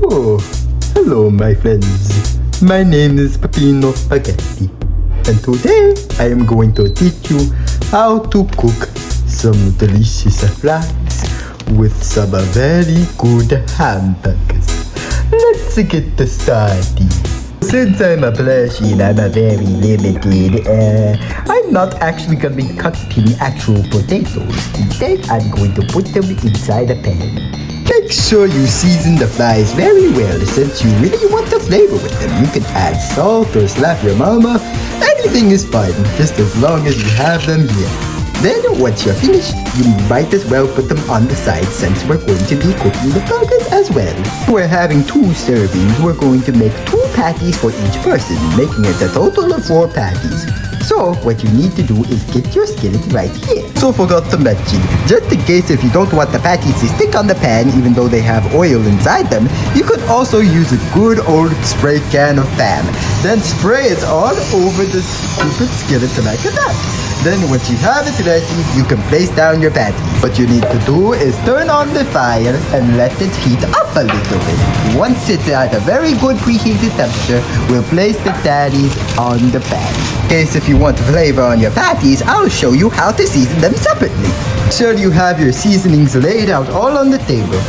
Oh, hello my friends. My name is Peppino Spaghetti. And today I am going to teach you how to cook some delicious fries with some very good hamburgers. Let's get started. Since I'm a plush and I'm a very limited, I'm not actually going to be cutting actual potatoes. Instead, I'm going to put them inside a pan. Make sure you season the fries very well since you really want the flavor with them. You can add salt or slap your mama. Anything is fine, just as long as you have them here. Then, once you're finished, you might as well put them on the side since we're going to be cooking the burgers as well. We're having 2 servings. We're going to make 2 patties for each person, making it a total of 4 patties. So, what you need to do is get your skillet right here. So forgot to mention, just in case if you don't want the patties to stick on the pan even though they have oil inside them, you could also use a good old spray can of Pam. Then spray it all over the stupid skillet like that. Then once you have it ready, you can place down your patty. What you need to do is turn on the fire and let it heat up a little bit. Once it's at a very good preheated temperature, we'll place the patties on the pan. In case if you want flavor on your patties, I'll show you how to season them separately. Make sure you have your seasonings laid out all on the table.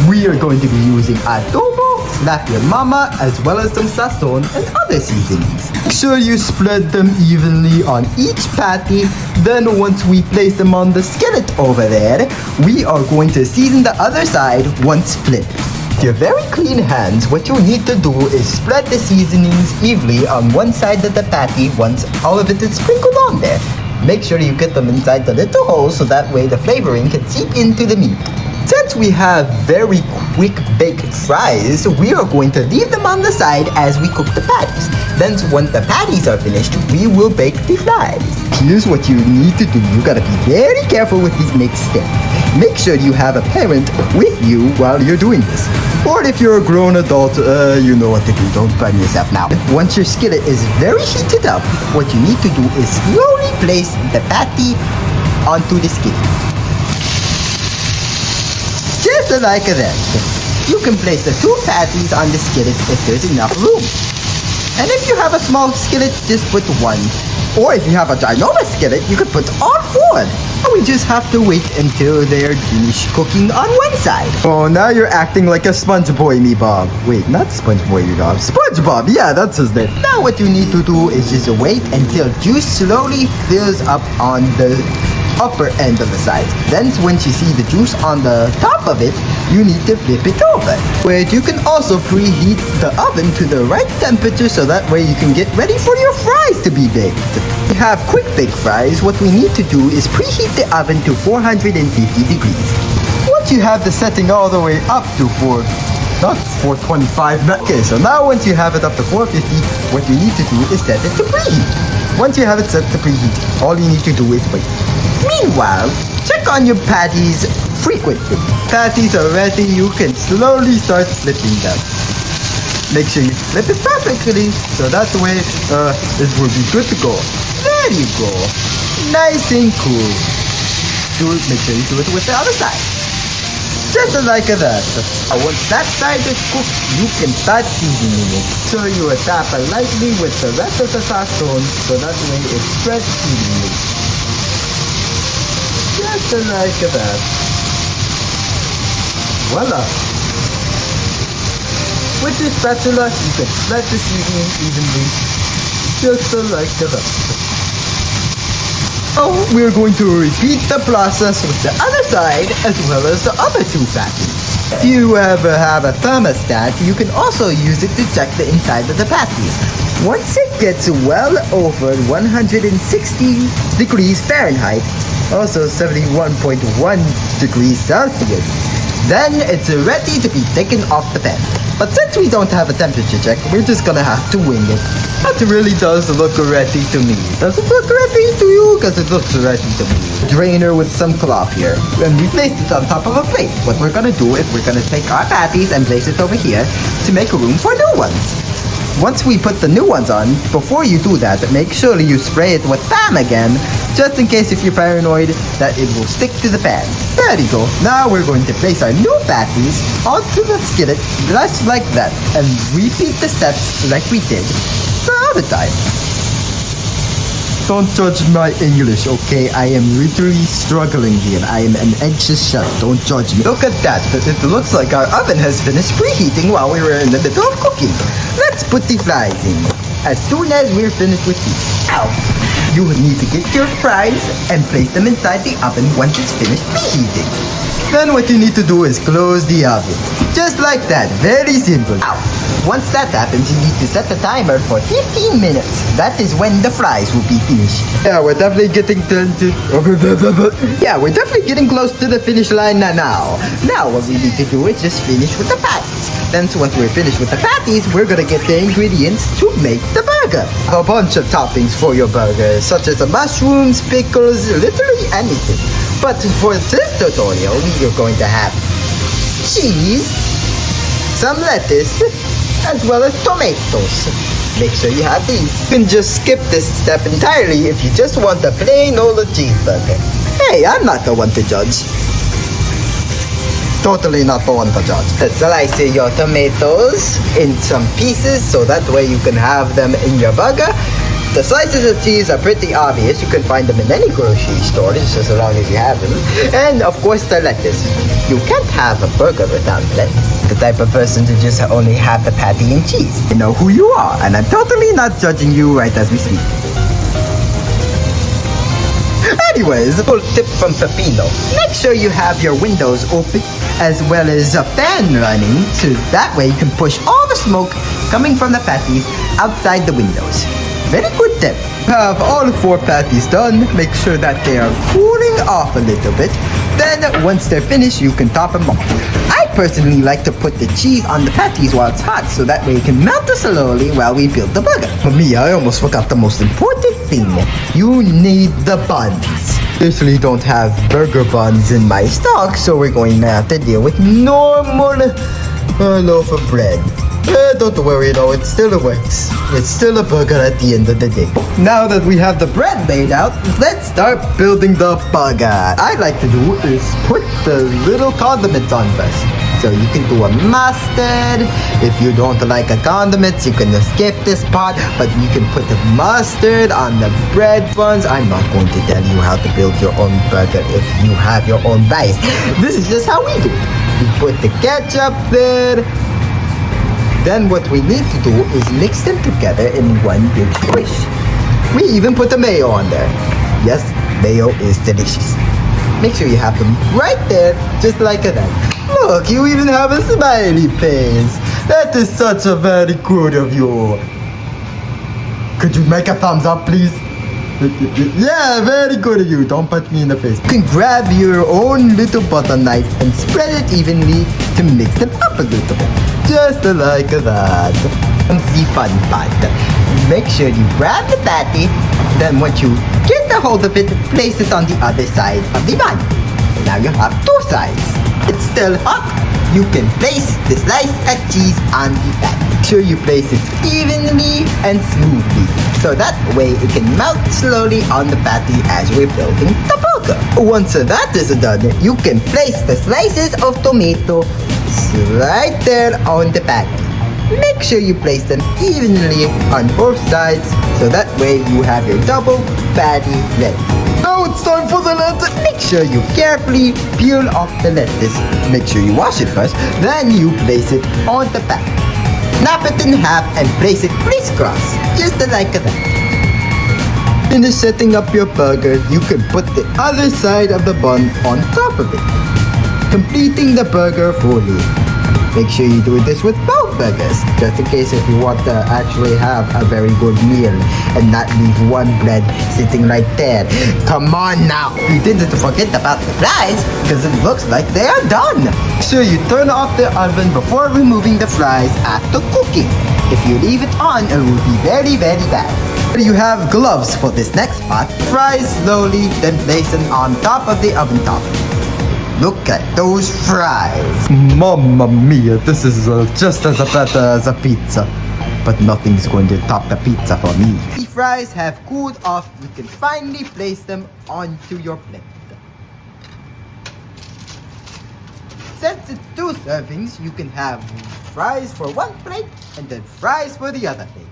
We are going to be using adobo, slap your mama, as well as some sazon and other seasonings. Make sure you spread them evenly on each patty. Then once we place them on the skillet over there, we are going to season the other side once flipped. With your very clean hands, what you need to do is spread the seasonings evenly on one side of the patty once all of it is sprinkled on there. Make sure you get them inside the little holes so that way the flavoring can seep into the meat. Since we have very quick baked fries, we are going to leave them on the side as we cook the patties. Then once the patties are finished, we will bake the fries. Here's what you need to do. You gotta be very careful with these next steps. Make sure you have a parent with you while you're doing this. Or if you're a grown adult, you know what to do. Don't burn yourself now. Once your skillet is very heated up, what you need to do is slowly place the patty onto the skillet. Just like that. You can place the 2 patties on the skillet if there's enough room. And if you have a small skillet, just put 1. Or if you have a ginormous skillet, you could put all 4. And we just have to wait until they're finished cooking on one side. Oh, now you're acting like a SpongeBob, me Bob. Wait, not SpongeBob, me Bob. SpongeBob, yeah, that's his name. Now what you need to do is just wait until juice slowly fills up on the upper end of the sides. Then once you see the juice on the top of it, you need to flip it over. Wait, you can also preheat the oven to the right temperature so that way you can get ready for your fries to be baked. To have quick bake fries, what we need to do is preheat the oven to 450 degrees. Once you have the setting all the way up to 425. Okay, so now once you have it up to 450, what you need to do is set it to preheat. Once you have it set to preheat, all you need to do is wait. Meanwhile, check on your patties frequently. Patties are ready, you can slowly start flipping them. Make sure you flip it perfectly, so that way it will be good to go. There you go. Nice and cool. Make sure you do it with the other side. Just like that. Once that side is cooked, you can start seasoning it. So you tap it lightly with the rest of the sazon, so that way it spreads evenly. Just like that. Voila! With this spatula, you can spread the seasoning evenly, just like that. Oh, we're going to repeat the process with the other side as well as the other 2 patties. If you ever have a thermostat, you can also use it to check the inside of the patties. Once it gets well over 160 degrees Fahrenheit, also 71.1 degrees Celsius, then it's ready to be taken off the pan. But since we don't have a temperature check, we're just gonna have to wing it. That really does look ready to me. Does it look ready to you? Because it looks ready to me. Drainer with some cloth here. And we placed it on top of a plate. What we're gonna do is we're gonna take our patties and place it over here to make room for new ones. Once we put the new ones on, before you do that, make sure you spray it with Pam again just in case if you're paranoid that it will stick to the pan. There you go. Now we're going to place our new patties onto the skillet just like that and repeat the steps like we did the other time. Don't judge my English, okay? I am literally struggling here. I am an anxious chef. Don't judge me. Look at that. It looks like our oven has finished preheating while we were in the middle of cooking. Let's put the fries in. As soon as we're finished with these. Ow! You need to get your fries and place them inside the oven once it's finished preheating. Then what you need to do is close the oven. Just like that. Very simple. Ow! Once that happens, you need to set the timer for 15 minutes. That is when the fries will be finished. Yeah, we're definitely getting close to the finish line now. Now what we need to do is just finish with the patties. Then once we're finished with the patties, we're gonna get the ingredients to make the burger. A bunch of toppings for your burger, such as the mushrooms, pickles, literally anything. But for this tutorial, we are going to have cheese, some lettuce, as well as tomatoes. Make sure you have these. You can just skip this step entirely if you just want a plain old cheeseburger. Hey, I'm not the one to judge. Totally not the one to judge. Slice your tomatoes in some pieces so that way you can have them in your burger. The slices of cheese are pretty obvious. You can find them in any grocery store just as long as you have them. And of course the lettuce. You can't have a burger without lettuce. The type of person to just only have the patty and cheese. You know who you are, and I'm totally not judging you right as we speak. Anyways, a little tip from Peppino. Make sure you have your windows open as well as a fan running so that way you can push all the smoke coming from the patties outside the windows. Very good tip. Have all 4 patties done. Make sure that they are cooling off a little bit. Then once they're finished, you can top them off. I personally like to put the cheese on the patties while it's hot so that way it can melt slowly while we build the burger. For me, I almost forgot the most important thing. You need the buns. Usually don't have burger buns in my stock, so we're going to have to deal with normal loaf of bread. Don't worry though, it still works. It's still a burger at the end of the day. Now that we have the bread laid out, let's start building the burger. I like to do is put the little condiments on first. So you can do a mustard. If you don't like a condiments, you can skip this part. But you can put the mustard on the bread buns. I'm not going to tell you how to build your own burger if you have your own rice. This is just how we do. You put the ketchup there. Then what we need to do is mix them together in one big squish. We even put the mayo on there. Yes, mayo is delicious. Make sure you have them right there, just like that. Look, you even have a smiley face. That is such a very good of you. Could you make a thumbs up, please? Yeah, very good of you. Don't punch me in the face. You can grab your own little butter knife and spread it evenly to mix them up a little bit. Just like that. And the fun part. Make sure you grab the patty. Then once you get a hold of it, place it on the other side of the bun. Now you have 2 sides. It's still hot. You can place the slice of cheese on the patty. Make sure you place it evenly and smoothly. So that way it can melt slowly on the patty as we're building the burger. Once that is done, you can place the slices of tomato right there on the patty. Make sure you place them evenly on both sides so that way you have your double patty ready. Now it's time for the lettuce. Make sure you carefully peel off the lettuce. Make sure you wash it first, then you place it on the patty. Snap it in half and place it crisscross, just like that. Finish setting up your burger, you can put the other side of the bun on top of it, completing the burger fully. Make sure you do this with both burgers, just in case if you want to actually have a very good meal and not leave one bread sitting right there. Come on now! You didn't forget about the fries, because it looks like they are done. Make sure you turn off the oven before removing the fries after cooking. If you leave it on, it will be very, very bad. You have gloves for this next part. Fry slowly, then place them on top of the oven top. Look at those fries. Mamma mia, this is just as better as a pizza. but nothing's going to top the pizza for me. The fries have cooled off. You can finally place them onto your plate. Since it's 2 servings, you can have fries for one plate and then fries for the other plate.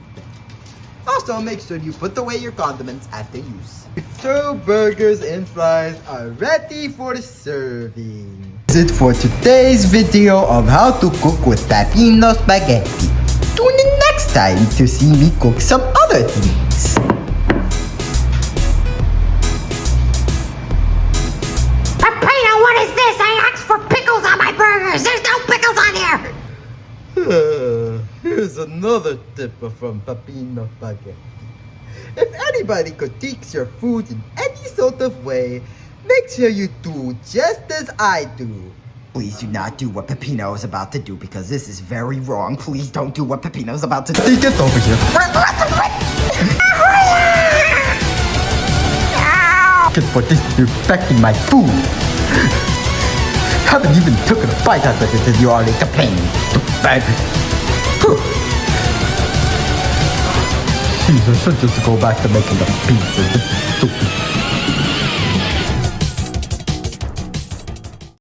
Also, make sure you put away your condiments after use. 2 burgers and fries are ready for the serving. That's it for today's video of how to cook with Peppino spaghetti. Tune in next time to see me cook some other things. Peppino, what is this? I asked for pickles on my burgers. There's no pickles on here. Here's another tip from Peppino Spaghetti. If anybody critiques your food in any sort of way, make sure you do just as I do. Please do not do what Peppino is about to do because this is very wrong. Please don't do what Peppino is about to do. Get over here. Just for disrespecting my food. Haven't even taken a bite out of it and you already complain. Bad. Jesus, I should just go back to making the pizza. This is stupid.